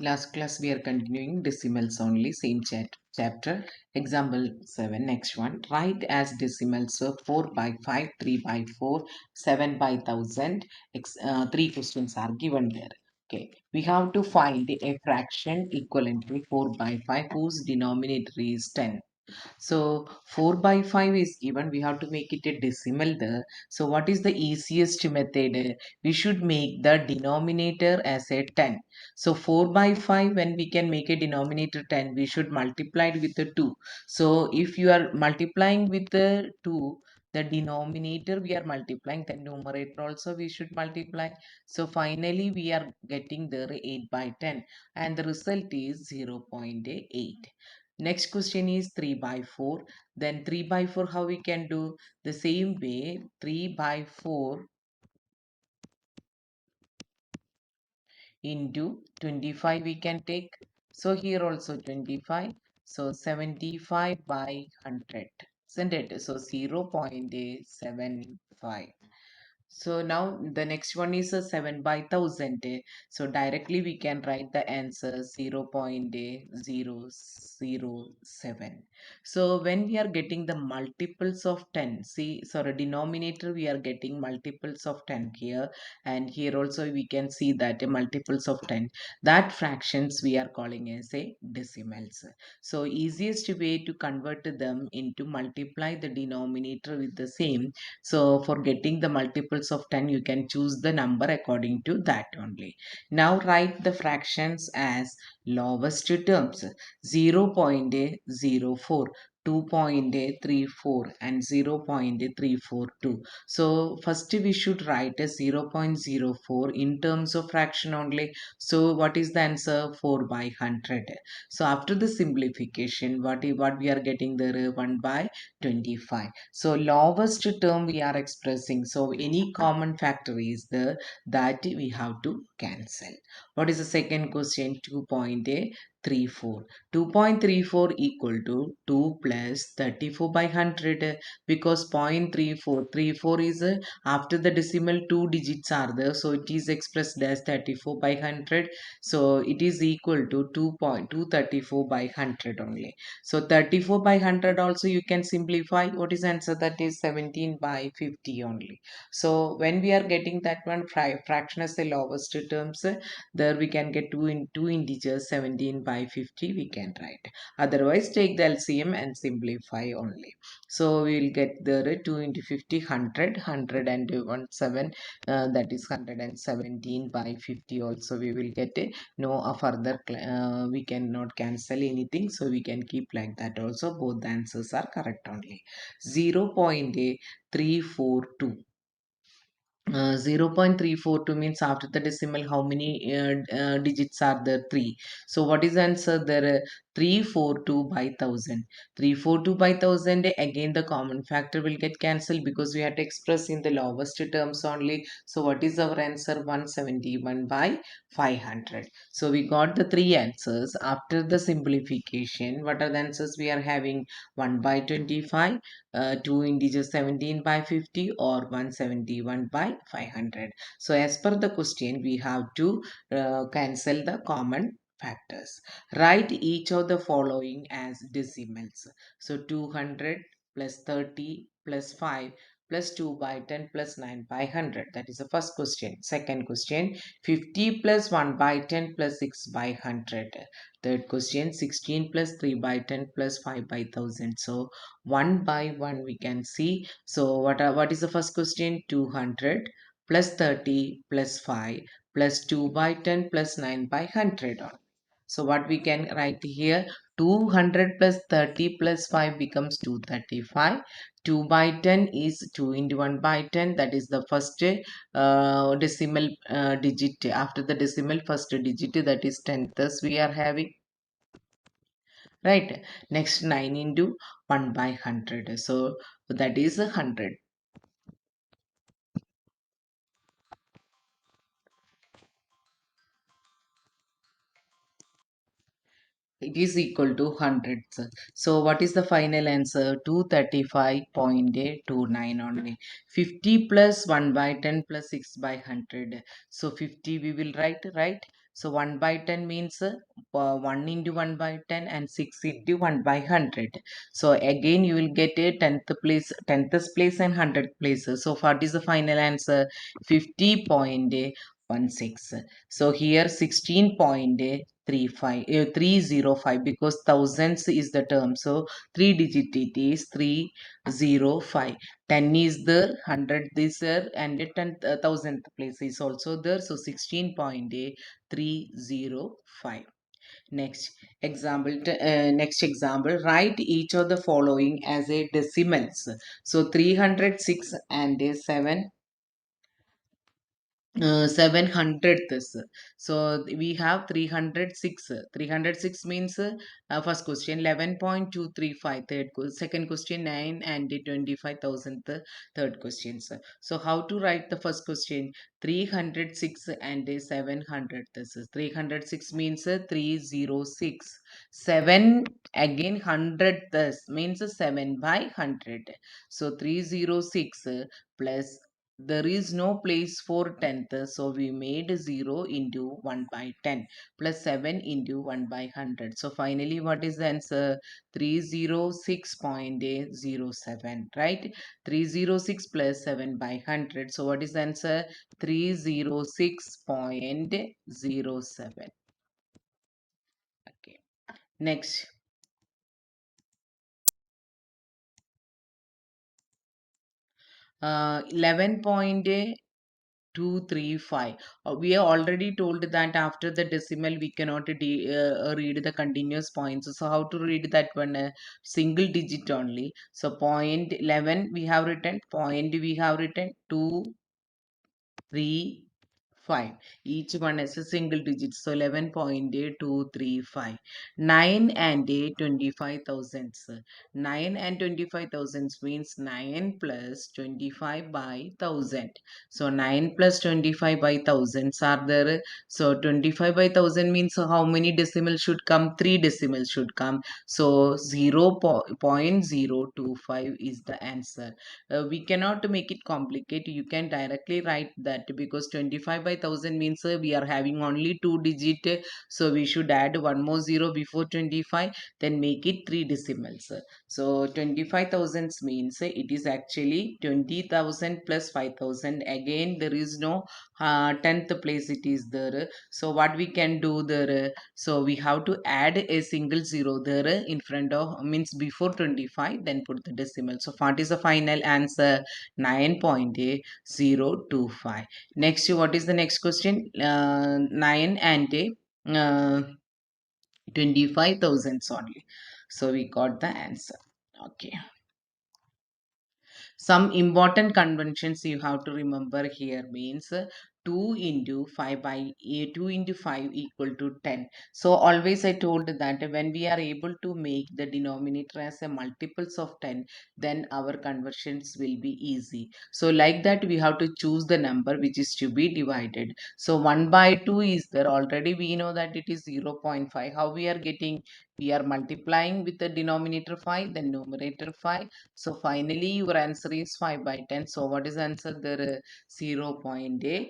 Last class we are continuing decimals only, same chapter. Example 7, next one. Write as decimals 4 by 5, 3 by 4, 7 by 1000. Three questions are given there. Okay, we have to find a fraction equivalent to 4 by 5 whose denominator is 10. So 4 by 5 is given. We have to make it a decimal there. So what is the easiest method? We should make the denominator as a 10. So 4 by 5, when we can make a denominator 10, we should multiply it with the 2. So if you are multiplying with the 2, the denominator we are multiplying, the numerator also we should multiply. So finally we are getting there 8 by 10 and the result is 0.8. Next question is 3 by 4. Then 3 by 4, how we can do? The same way, 3 by 4 into 25 we can take. So here also 25. So 75 by 100. Isn't it? So 0.75. So now the next one is a 7 by 1000. So directly we can write the answer 0.007. So when we are getting the multiples of 10, see, sorry, denominator we are getting multiples of 10 here, and here also we can see that multiples of 10. That fractions we are calling as a decimals. So easiest way to convert them into multiply the denominator with the same. So for getting the multiples of 10, you can choose the number according to that only. Now write the fractions as lowest terms 0.04, 2.34 and 0.342. So first we should write a 0.04 in terms of fraction only. So what is the answer? 4 by 100. So after the simplification, what we are getting there? 1 by 25. So lowest term we are expressing. So any common factor is there that we have to cancel. What is the second question? 2.34. 2.34 equal to 2 plus 34 by 100 because 0.3434 is after the decimal two digits are there. So it is expressed as 34 by 100. So it is equal to 2.234 by 100 only. So 34 by 100 also you can simplify. What is answer? That is 17 by 50 only. So when we are getting that one fraction as the lowest terms, there we can get two integers 17 by 50 we can write. Otherwise take the LCM and simplify only. So we will get there 2 into 50 100 and 1 7 that is 117 by 50 also we will get a no further we cannot cancel anything, so we can keep like that also. Both the answers are correct only. 0.342. 0.342 means after the decimal how many digits are there? 3. So what is the answer there? 342 by 1000. 342 by 1000, again the common factor will get cancelled because we have to express in the lowest terms only. So what is our answer? 171 by 500. So we got the three answers. After the simplification, what are the answers we are having? 1 by 25, 2 integers 17 by 50, or 171 by 500. So as per the question, we have to cancel the common factors. Write each of the following as decimals. So 200 plus 30 plus 5 plus 2 by 10 plus 9 by 100. That is the first question. Second question, 50 plus 1 by 10 plus 6 by 100. Third question, 16 plus 3 by 10 plus 5 by 1000. So one by one we can see. So what is the first question? 200 plus 30 plus 5 plus 2 by 10 plus 9 by 100. So what we can write here? 200 plus 30 plus 5 becomes 235. 2 by 10 is 2 into 1 by 10. That is the first decimal digit. After the decimal first digit, that is 10. Thus we are having, right? Next 9 into 1 by 100. So that is 100. It is equal to 100. So what is the final answer? 235.29 only. 50 plus 1 by 10 plus 6 by 100. So 50 we will write, right? So 1 by 10 means 1 into 1 by 10 and 6 into 1 by 100. So again you will get a 10th place and 100th place. So what is the final answer? 50.16. So here 16.35 305, because thousands is the term. So 3 digit it is 305. 10 is there, 100 is there, and the 10,000th place is also there. So 16.305. Next example, write each of the following as a decimals. So 306 and a 700th. So we have 306. 306 means first question 11.235, second question 9 and the 25,000th, third question. So how to write the first question? 306 and a 700. This is 306 means 306. 7 again 100 this means 7 by 100. So 306 plus, there is no place for tenth, so we made 0 into 1 by 10 plus 7 into 1 by 100. So finally what is the answer? 306.07, right? 306 plus 7 by 100. So what is the answer? 306.07. Okay. Next, 11.235. We have already told that after the decimal we cannot read the continuous points. So how to read that one? Single digit only. So point 11 we have written, point we have written 2, 3, 5. Each one is a single digit. So 11.235. 9 and 25 thousandths. 9 and 25 thousandths means 9 plus 25 by 1000. So 9 plus 25 by thousands are there. So 25 by 1000 means how many decimals should come? 3 decimals should come. So 0.025 is the answer. We cannot make it complicated. You can directly write that, because 25 by 1000 means we are having only 2 digit, so we should add one more zero before 25, then make it 3 decimals. So 25,000 means it is actually 20,000 plus 5,000. Again there is no 10th place it is there. So what we can do there? So we have to add a single zero there in front of, means before 25, then put the decimal. So what is the final answer? 9.025. Next, what is the next question? 9 and uh, 25,000 only. So we got the answer. Okay. Some important conventions you have to remember here means 2 into 5 by 2 into 5 equal to 10. So always I told that when we are able to make the denominator as a multiples of 10, then our conversions will be easy. So like that we have to choose the number which is to be divided. So 1 by 2 is there, already we know that it is 0.5. How we are getting? We are multiplying with the denominator 5, then numerator 5. So finally your answer is 5 by 10. So what is the answer there? 0.5.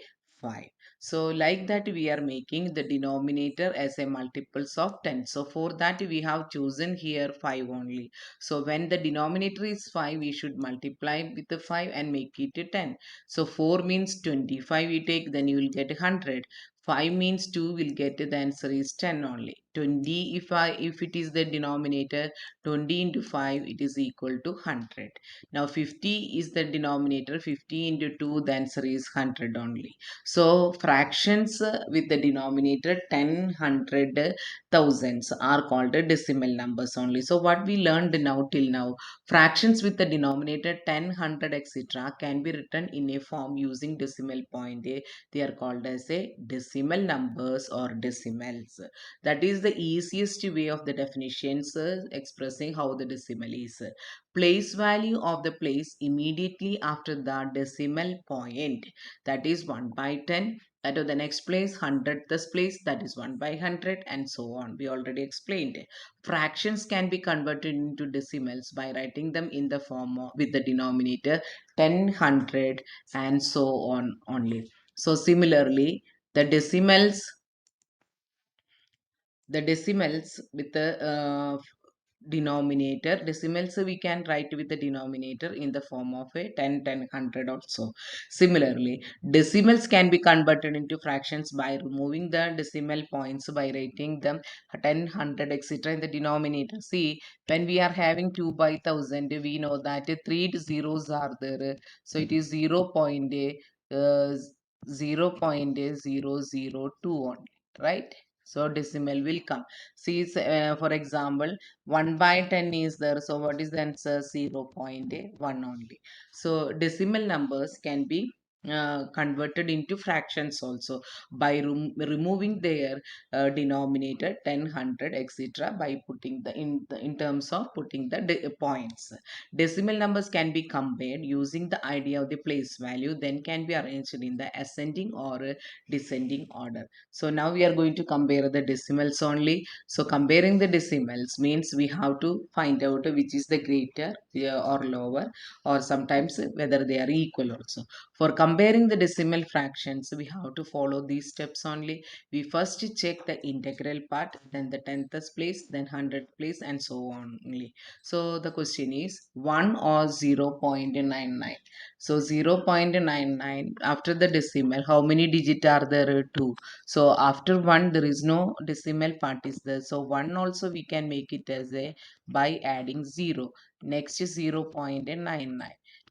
So like that we are making the denominator as a multiples of 10. So for that we have chosen here 5 only. So when the denominator is 5, we should multiply with the 5 and make it a 10. So 4 means 25 we take, then you will get 100. 5 means 2 will get, the answer is 10 only. 20, if it is the denominator, 20 into 5 it is equal to 100. Now 50 is the denominator, 50 into 2 the answer is 100 only. So fractions with the denominator 10, 100, thousands are called decimal numbers only. So what we learned now till now, fractions with the denominator 10, 100, etc. can be written in a form using decimal point. They are called as a decimal numbers or decimals. That is the easiest way of the definitions expressing how the decimal is. Place value of the place immediately after the decimal point, that is 1 by 10. That is the next place, 100th place, that is 1 by 100, and so on. We already explained. Fractions can be converted into decimals by writing them in the form of, with the denominator 10, 100, and so on only. So similarly, the decimals the decimals with the denominator. Decimals we can write with the denominator in the form of a 10, 10, 100 also. Similarly, decimals can be converted into fractions by removing the decimal points by writing them 10, 100, etc. in the denominator. See, when we are having 2 by 1000, we know that three zeros are there. So it is 0.002 only, right? So decimal will come. See, for example, 1 by 10 is there. So what is the answer? 0.1 only. So decimal numbers can be converted into fractions also by removing their denominator 10, 100, etc. by putting in terms of putting the points. Decimal numbers can be compared using the idea of the place value, then can be arranged in the ascending or descending order. So now we are going to compare the decimals only. So comparing the decimals means we have to find out which is the greater or lower, or sometimes whether they are equal also. For comparing the decimal fractions, we have to follow these steps only. We first check the integral part, then the tenth place, then hundredth place, and so on only. So the question is 1 or 0.99. So 0.99 after the decimal, how many digit are there? 2. So after 1 there is no decimal part is there. So 1 also we can make it as a by adding 0. Next is 0.99.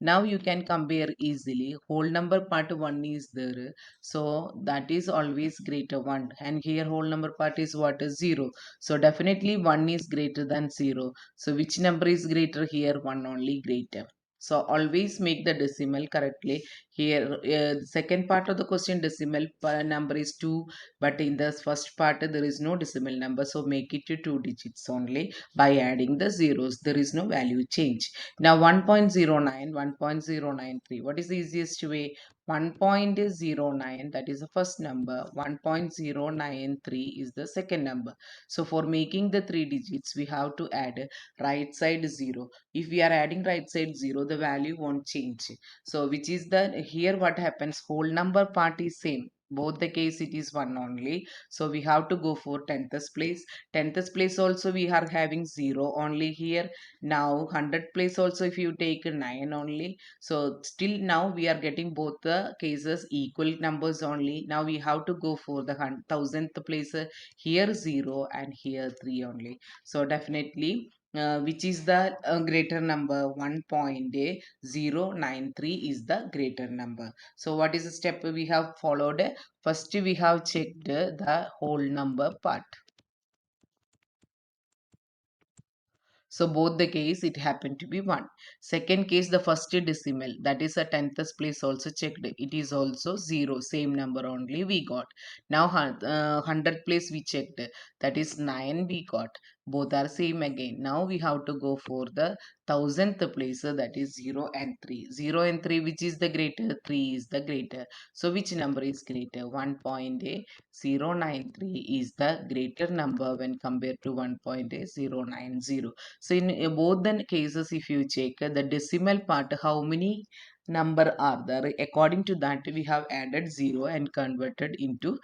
Now you can compare easily. Whole number part 1 is there. So that is always greater 1. And here whole number part is what is 0. So definitely 1 is greater than 0. So which number is greater here? 1 only greater. So always make the decimal correctly. Here, second part of the question, decimal number is 2, but in the first part there is no decimal number. So make it to 2 digits only by adding the zeros. There is no value change. Now 1.09, 1.093. What is the easiest way? 1.09, that is the first number. 1.093 is the second number. So for making the 3 digits, we have to add right side 0. If we are adding right side 0, the value won't change. So which is the, here what happens, whole number part is same, both the case it is 1 only. So we have to go for 10th place. 10th place also we are having 0 only here. Now 100th place also if you take 9 only. So still now we are getting both the cases equal numbers only. Now we have to go for the 1000th place, here 0 and here 3 only. So definitely which is the greater number? 1.093 is the greater number. So what is the step we have followed? First we have checked the whole number part. So both the case it happened to be 1. Second case, the first decimal, that is a 10th place also checked. It is also 0. Same number only we got. Now 100th place we checked. That is 9 we got. Both are same again. Now we have to go for the 1000th place, that is 0 and 3. 0 and 3, which is the greater? 3 is the greater. So which number is greater? 1.093 is the greater number when compared to 1.090. So in both the cases, if you check the decimal part, how many number are there? According to that, we have added 0 and converted into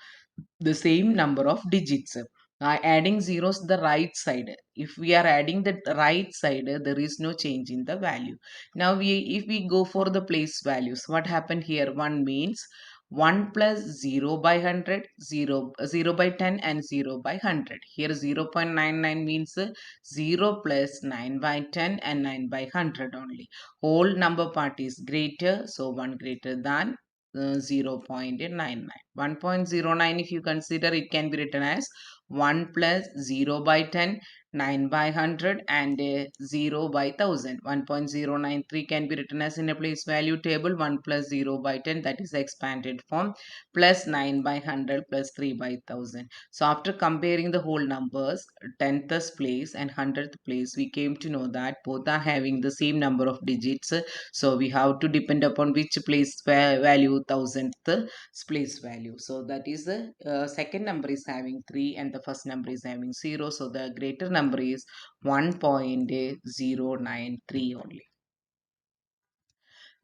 the same number of digits. Adding zeros the right side. If we are adding the right side, there is no change in the value. Now if we go for the place values, what happened here? 1 means 1 plus 0 by 100, 0 by 10 and 0 by 100. Here 0.99 means 0 plus 9 by 10 and 9 by 100 only. Whole number part is greater, so 1 greater than 0.99. 1.09 if you consider, it can be written as 1 plus 0 by 10, 9 by 100 and 0 by 1000. 1.093 can be written as in a place value table 1 plus 0 by 10, that is the expanded form, plus 9 by 100 plus 3 by 1000. So after comparing the whole numbers, 10th place and 100th place, we came to know that both are having the same number of digits. So we have to depend upon which place value, 1000th place value. So that is the second number is having 3 and the first number is having 0. So the greater number is 1.093 only.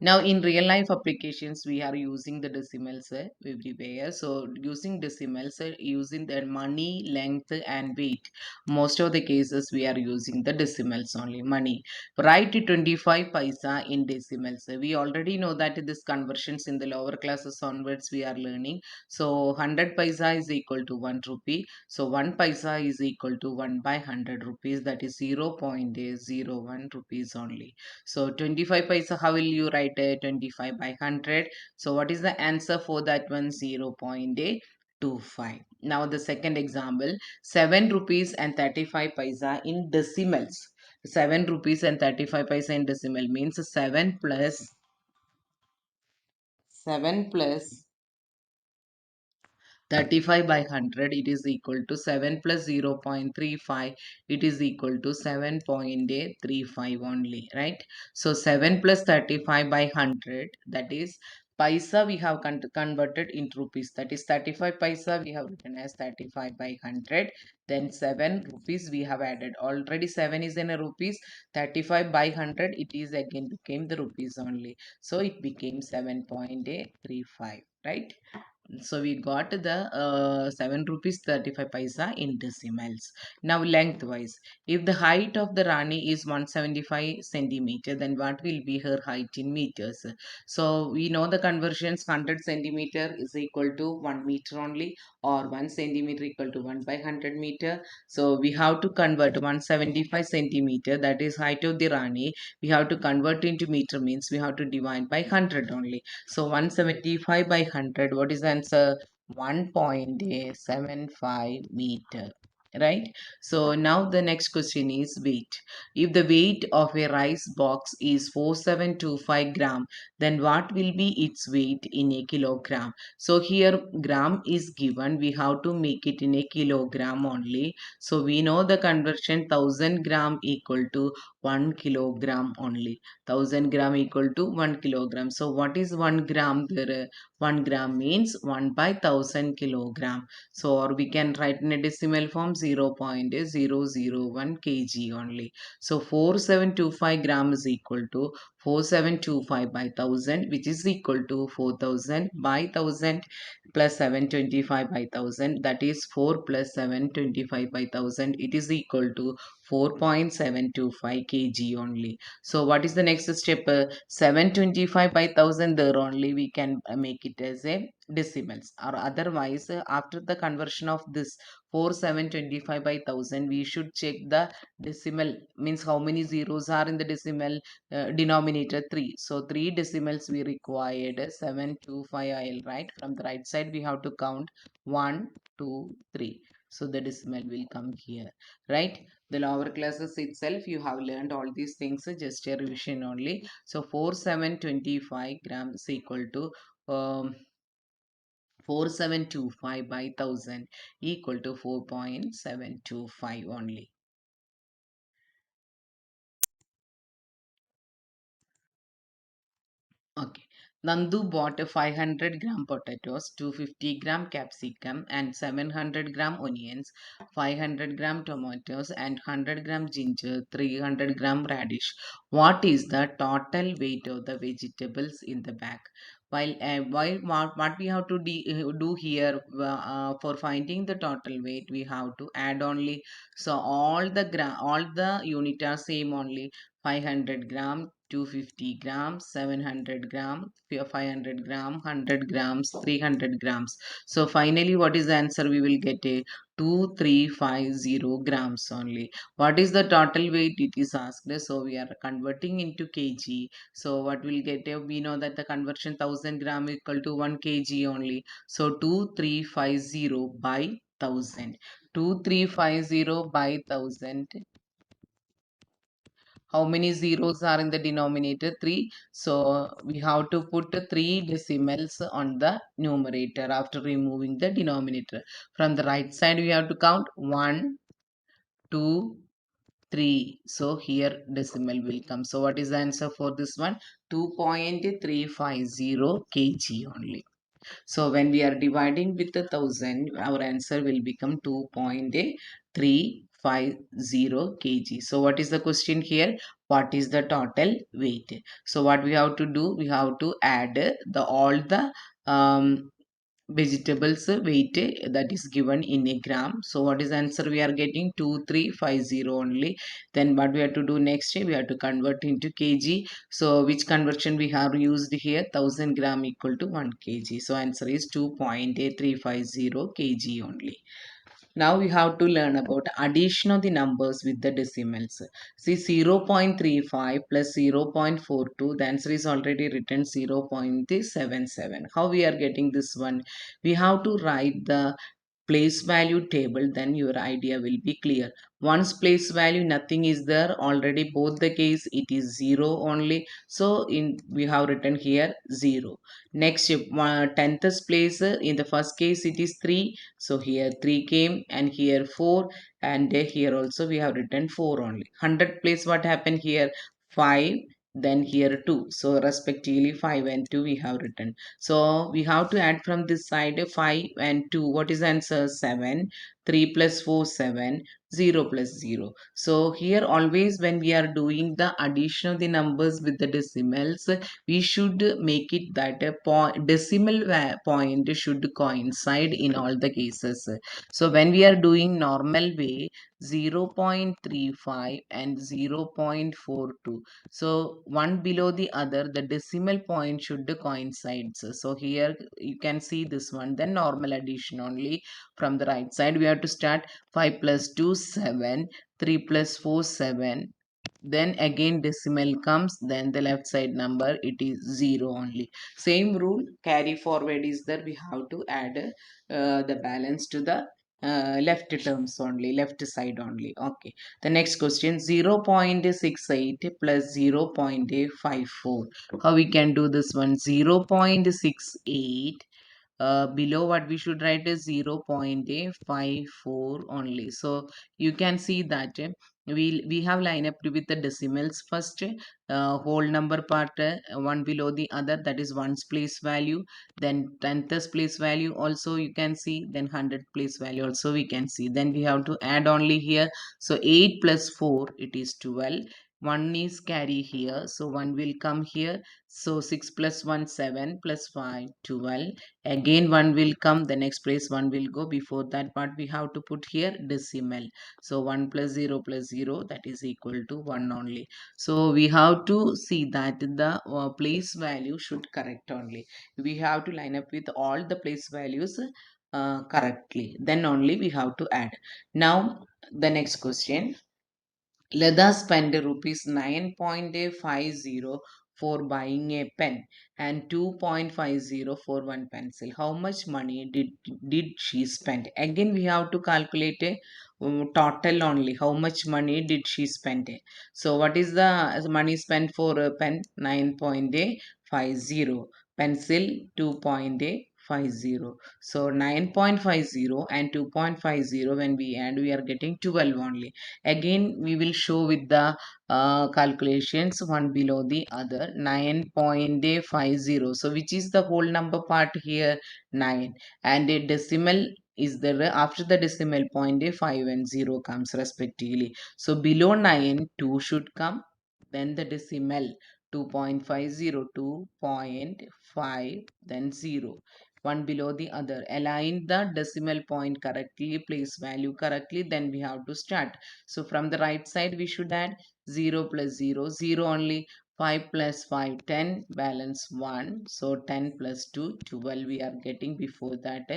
Now, in real life applications, we are using the decimals everywhere. So, using decimals, using their money, length, and weight. Most of the cases, we are using the decimals only. Money. Write 25 paisa in decimals. We already know that this conversions in the lower classes onwards we are learning. So, 100 paisa is equal to 1 rupee. So, 1 paisa is equal to 1 by 100 rupees. That is 0.01 rupees only. So 25 paisa, how will you write a 25 by 100? So what is the answer for that one? 0.25. Now the second example, 7 rupees and 35 paisa in decimals. 7 rupees and 35 paisa in decimal means 7 plus 35 by 100, it is equal to 7 plus 0.35, it is equal to 7.35 only, right? So 7 plus 35 by 100, that is paisa we have converted into rupees, that is 35 paisa we have written as 35 by 100, then 7 rupees we have added, already 7 is in a rupees, 35 by 100 it is again became the rupees only, so it became 7.35, right? So we got the 7 rupees 35 paisa in decimals. Now lengthwise, if the height of the Rani is 175 centimeter, then what will be her height in meters? So we know the conversions, 100 centimeter is equal to 1 meter only, or 1 centimeter equal to 1 by 100 meter. So we have to convert 175 centimeter, that is height of the Rani, we have to convert into meter, means we have to divide by 100 only. So 175 by 100, what is the answer? 1.75 meter. Right? So now the next question is weight. If the weight of a rice box is 4725 gram, then what will be its weight in a kilogram? So here gram is given, we have to make it in a kilogram only. So we know the conversion, 1000 gram equal to 1 kilogram only. 1000 gram equal to 1 kilogram. So what is 1 gram there? 1 gram means 1 by 1000 kilogram. So or we can write in a decimal form, 0.001 kg only. So 4725 gram is equal to 4725 by 1000, which is equal to 4000 by 1000 plus 725 by 1000, that is 4 plus 725 by 1000, it is equal to 4.725 kg only. So what is the next step? 725 by 1000, there only we can make it as a decimals, or otherwise after the conversion of this 4725 by 1000, we should check the decimal, means how many zeros are in the decimal denominator, 3. So 3 decimals we required, 725 I'll write from the right side, we have to count 1 2 3. So the decimal will come here, right? The lower classes itself you have learned all these things, just a revision only. So 4725 grams equal to 4725 by 1000 equal to 4.725 only. Okay. Nandu bought a 500-gram potatoes, 250-gram capsicum, and 700-gram onions, 500-gram tomatoes, and 100-gram ginger, 300-gram radish. What is the total weight of the vegetables in the bag? While what we have to do here, for finding the total weight, we have to add only. So all the unit are same only. 500 gram, 250 grams, 700 gram, 500 gram, 100 grams, 300 grams. So finally what is the answer? We will get a 2350 grams only. What is the total weight? It is asked. So we are converting into kg. So what will get a, we know that the conversion 1000 gram equal to 1 kg only. So 2350 by 1000. 2350 by 1000, how many zeros are in the denominator? 3. So we have to put 3 decimals on the numerator after removing the denominator. From the right side we have to count 1 2 3. So here decimal will come. So what is the answer for this one? 2.350 kg only. So when we are dividing with the 1000, our answer will become 2.350 kg. So what is the question here? What is the total weight? So what we have to do? We have to add the all the vegetables weight that is given in a gram. So what is the answer we are getting? 2350 only. Then what we have to do next? We have to convert into kg. So which conversion we have used here? 1000 gram equal to 1 kg. So answer is 2.8350 kg only. Now we have to learn about addition of the numbers with the decimals. See 0.35 plus 0.42, the answer is already written 0.77. How we are getting this one? We have to write the place value table, then your idea will be clear. Once place value nothing is there, already both the case it is 0 only, so in we have written here 0. Next, tenth place, in the first case it is 3, so here 3 came, and here 4, and here also we have written 4 only. 100 place, what happened here? 5, then here 2, so respectively 5 and 2 we have written. So we have to add from this side 5 and 2. What is the answer? 7. 3 plus 4, 7. 0 plus 0. So here always when we are doing the addition of the numbers with the decimals, we should make it that a decimal point should coincide in all the cases. So when we are doing normal way, 0.35 and 0.42, so one below the other, the decimal point should coincide. So here you can see this one, then normal addition only. From the right side we have to start. 5 plus 2, 7. 3 plus 4, 7. Then again decimal comes, then the left side number it is 0 only. Same rule carry forward is that we have to add the balance to the left terms only, left side only. Okay, the next question, 0.68 plus 0.54. How we can do this one? 0.68, below what we should write is 0.54 only. So you can see that we have line up with the decimals first. Whole number part, one below the other, that is ones place value, then tenth place value also you can see, then hundred place value also we can see. Then we have to add only here. So 8 plus 4 it is 12. One is carry here, so one will come here. So 6 plus 1, 7, plus 5, 12. Again one will come, the next place one will go. Before that, what we have to put here? Decimal. So 1 plus 0, that is equal to 1 only. So we have to see that the place value should correct only. We have to line up with all the place values correctly, then only we have to add. Now the next question, let us spend rupees 9.50 for buying a pen and 2.50 for one pencil. How much money did she spend? Again, we have to calculate a total only. How much money did she spend? So, what is the money spent for a pen? 9.50. Pencil 2.50. So, 9.50 and 2.50, when we add, we are getting 12 only. Again we will show with the calculations one below the other. 9.50, so which is the whole number part here? 9. And a decimal is there. After the decimal point, a 5 and 0 comes respectively. So below 9, 2 should come, then the decimal 2.50, 2.5, then 0, one below the other. Align the decimal point correctly, place value correctly, then we have to start. So from the right side we should add 0 plus 0, 0 only. 5 plus 5, 10, balance 1. So 10 plus 2, 12 we are getting. Before that,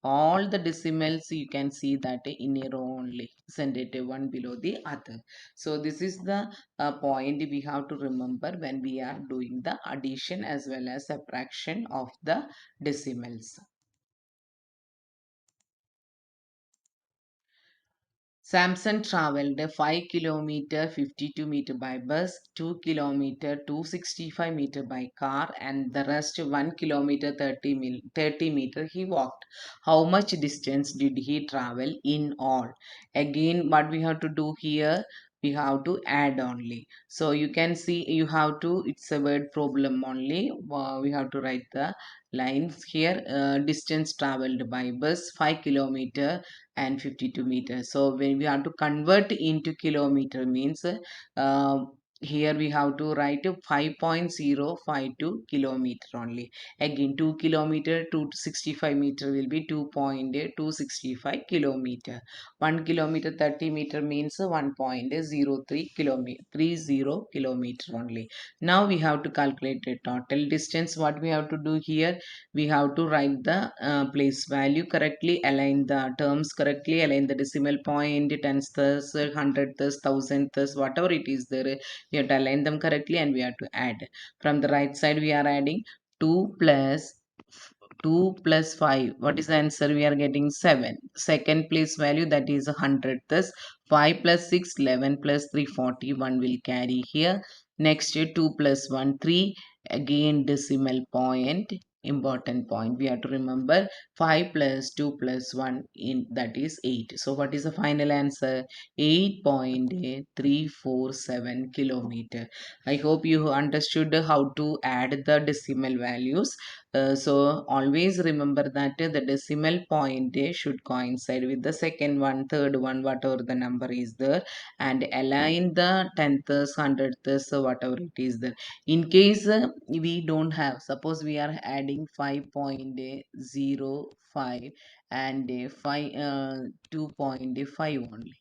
all the decimals you can see that in a row only, isn't it? One below the other. So this is the point we have to remember when we are doing the addition as well as subtraction of the decimals. Samson traveled 5 kilometer 52 meter by bus, 2 kilometer 265 meter by car, and the rest 1 kilometer 30 meter he walked. How much distance did he travel in all? Again, what we have to do here? we have to add only. So you can see you have to, it's a word problem only. We have to write the lines here. Distance traveled by bus 5 kilometer and 52 meters. So when we have to convert into kilometer means here we have to write 5.052 kilometer only. Again 2 kilometer to 65 meter will be 2.265 kilometer. 1 kilometer 30 meter means 1.03 kilometer 30 kilometer only. Now we have to calculate the total distance. What we have to do here, we have to write the place value correctly, align the terms correctly, align the decimal point, tens thus, hundred thus, thousand thus, whatever it is there, we have to align them correctly and we have to add. From the right side we are adding 2 plus 2 plus 5. What is the answer? We are getting 7. Second place value, that is 100. Thus 5 plus 6, 11 plus 3, 41 will carry here. Next 2 plus 1, 3. Again decimal point. Important point. We have to remember 5 plus 2 plus 1, in that is 8. So what is the final answer? 8.347 kilometer. I hope you understood how to add the decimal values. So always remember that the decimal point should coincide with the second one, third one, whatever the number is there, and align the tenths, hundredths, whatever it is there. In case we don't have, suppose we are adding 5.05 and 2.5 only.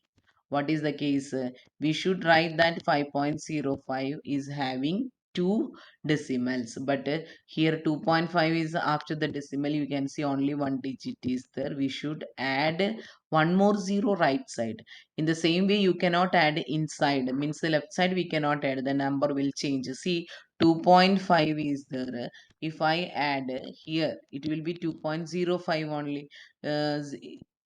What is the case? We should write that 5.05 is having two decimals, but here 2.5 is after the decimal. You can see only one digit is there. We should add one more zero right side. In the same way, you cannot add inside, means the left side we cannot add, the number will change. See, 2.5 is there. If I add here, it will be 2.05 only. uh,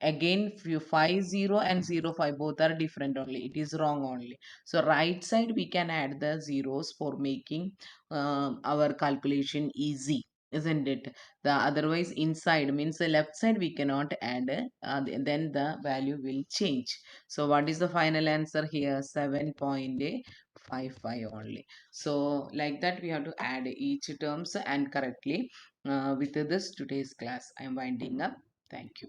Again, few 50 and 05 both are different only, it is wrong only. So right side we can add the zeros for making our calculation easy, isn't it? The otherwise inside means the left side we cannot add, then the value will change. So what is the final answer here? 7.55 only. So like that we have to add each terms and correctly. With this today's class I am winding up. Thank you.